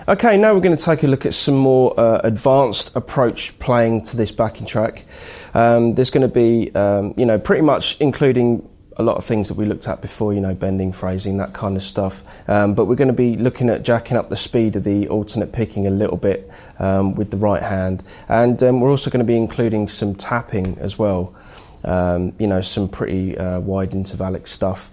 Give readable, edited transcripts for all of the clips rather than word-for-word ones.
Okay, now we're going to take a look at some more advanced approach playing to this backing track. There's going to be, pretty much including a lot of things that we looked at before, bending, phrasing, that kind of stuff. But we're going to be looking at jacking up the speed of the alternate picking a little bit with the right hand. And we're also going to be including some tapping as well. Some pretty wide intervallic stuff.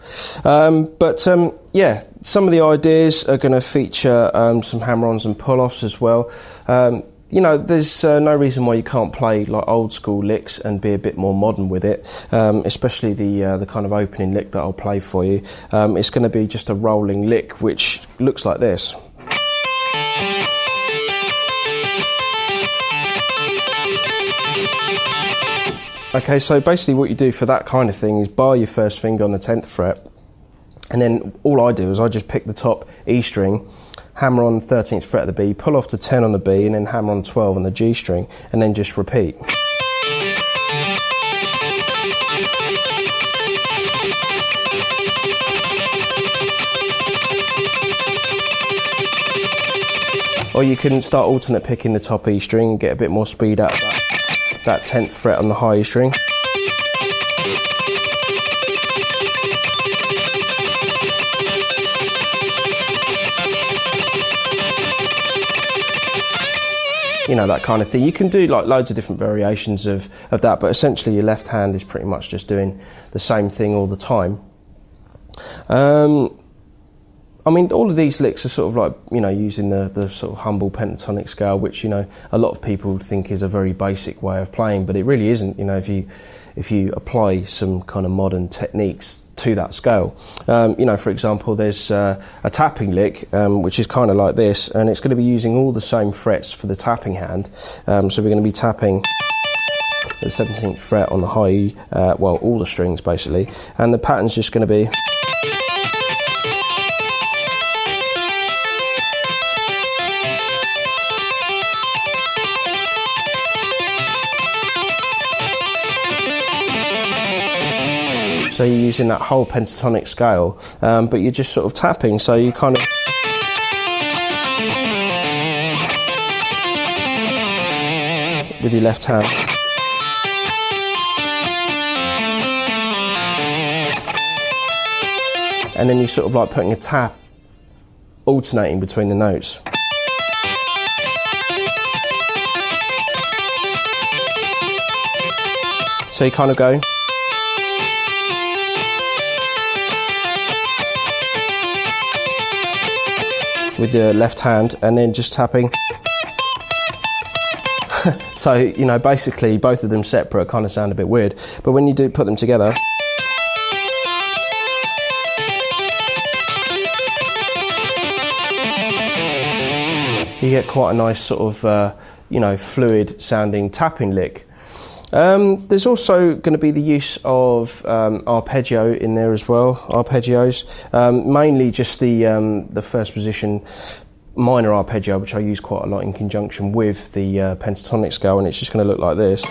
Some of the ideas are going to feature some hammer-ons and pull-offs as well. There's no reason why you can't play like old school licks and be a bit more modern with it, especially the kind of opening lick that I'll play for you. It's going to be just a rolling lick which looks like this. Okay, so basically what you do for that kind of thing is bar your first finger on the 10th fret, and then all I do is I just pick the top E string, hammer on 13th fret of the B, pull off to 10 on the B, and then hammer on 12 on the G string, and then just repeat. Or you can start alternate picking the top E string and get a bit more speed out of that 10th fret on the high E string. That kind of thing. You can do like loads of different variations of that, but essentially your left hand is pretty much just doing the same thing all the time. All of these licks are sort of like, using the sort of humble pentatonic scale, which, a lot of people think is a very basic way of playing, but it really isn't. If you apply some kind of modern techniques to that scale. For example, there's a tapping lick, which is kind of like this, and it's going to be using all the same frets for the tapping hand. So we're going to be tapping the 17th fret on the high E, all the strings basically, and the pattern's just going to be so you're using that whole pentatonic scale, but you're just sort of tapping, so you kind of with your left hand. And then you're sort of like putting a tap alternating between the notes. So you kind of go with your left hand and then just tapping. So, basically both of them separate kind of sound a bit weird, but when you do put them together, you get quite a nice sort of, fluid sounding tapping lick. There's also going to be the use of arpeggio in there as well, arpeggios, mainly just the first position minor arpeggio, which I use quite a lot in conjunction with the pentatonic scale, and it's just going to look like this.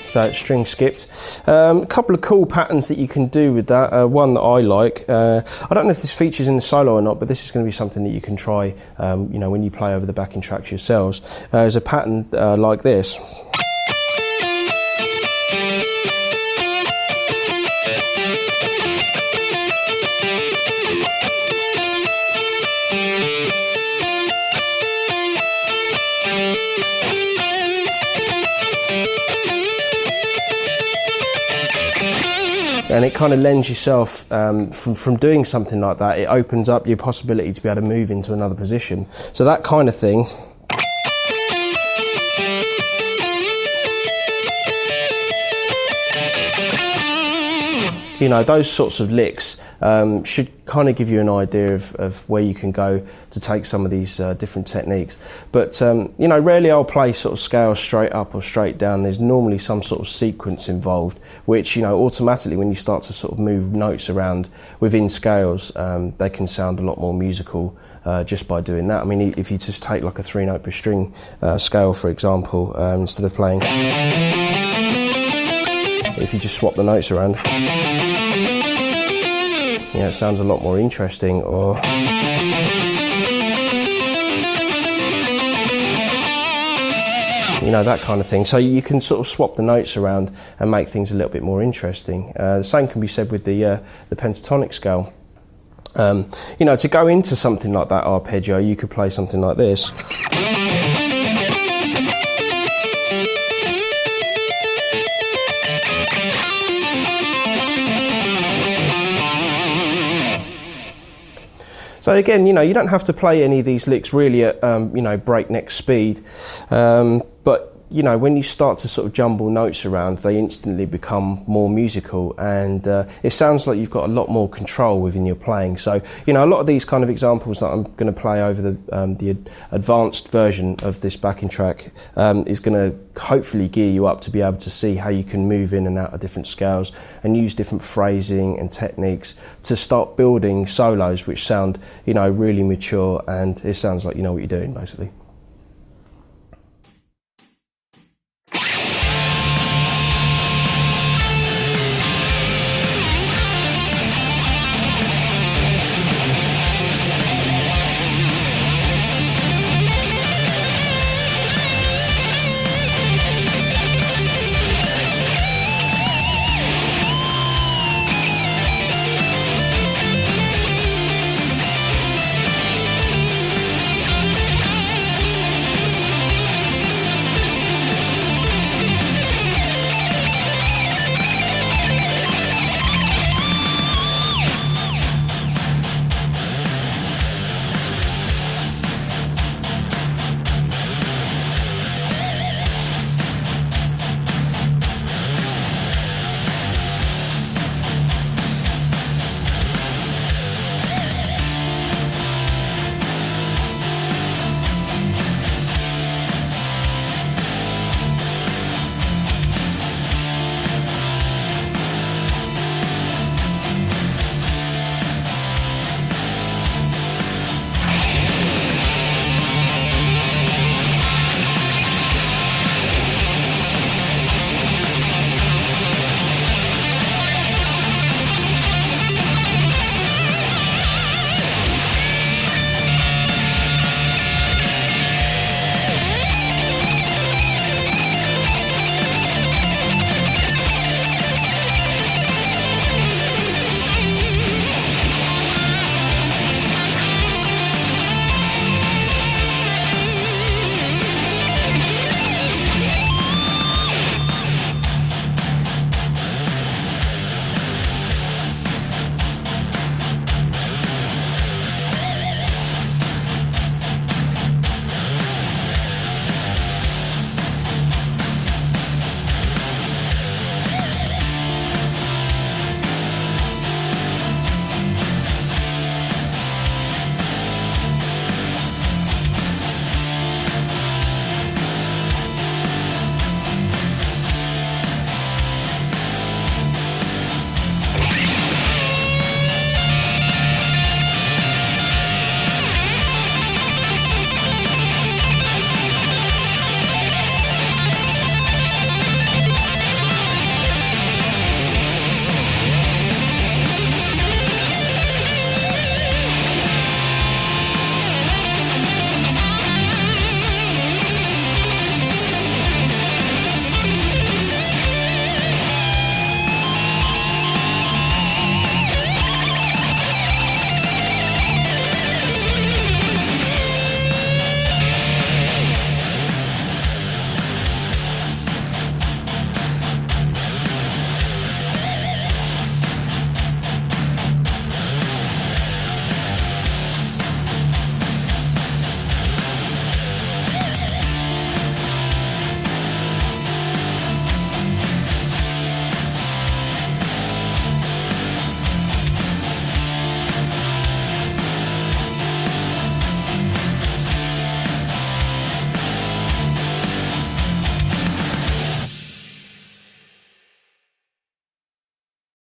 So it's string skipped. A couple of cool patterns that you can do with that. One that I like, I don't know if this features in the solo or not, but this is going to be something that you can try, when you play over the backing tracks yourselves. There's a pattern like this. And it kind of lends yourself, from doing something like that, it opens up your possibility to be able to move into another position. So that kind of thing. Those sorts of licks should kind of give you an idea of where you can go to take some of these different techniques. But, rarely I'll play sort of scales straight up or straight down. There's normally some sort of sequence involved, which, automatically when you start to sort of move notes around within scales, they can sound a lot more musical just by doing that. If you just take like a 3-note per string scale, for example, instead of playing, if you just swap the notes around. you know, it sounds a lot more interesting, or you know, that kind of thing. So you can sort of swap the notes around and make things a little bit more interesting. The same can be said with the pentatonic scale. You know, to go into something like that arpeggio, you could play something like this. So again, you know, you don't have to play any of these licks really at, you know, breakneck speed, but you know, when you start to sort of jumble notes around, they instantly become more musical, and it sounds like you've got a lot more control within your playing. So, you know, a lot of these kind of examples that I'm going to play over the advanced version of this backing track is going to hopefully gear you up to be able to see how you can move in and out of different scales and use different phrasing and techniques to start building solos which sound, you know, really mature, and it sounds like you know what you're doing, basically.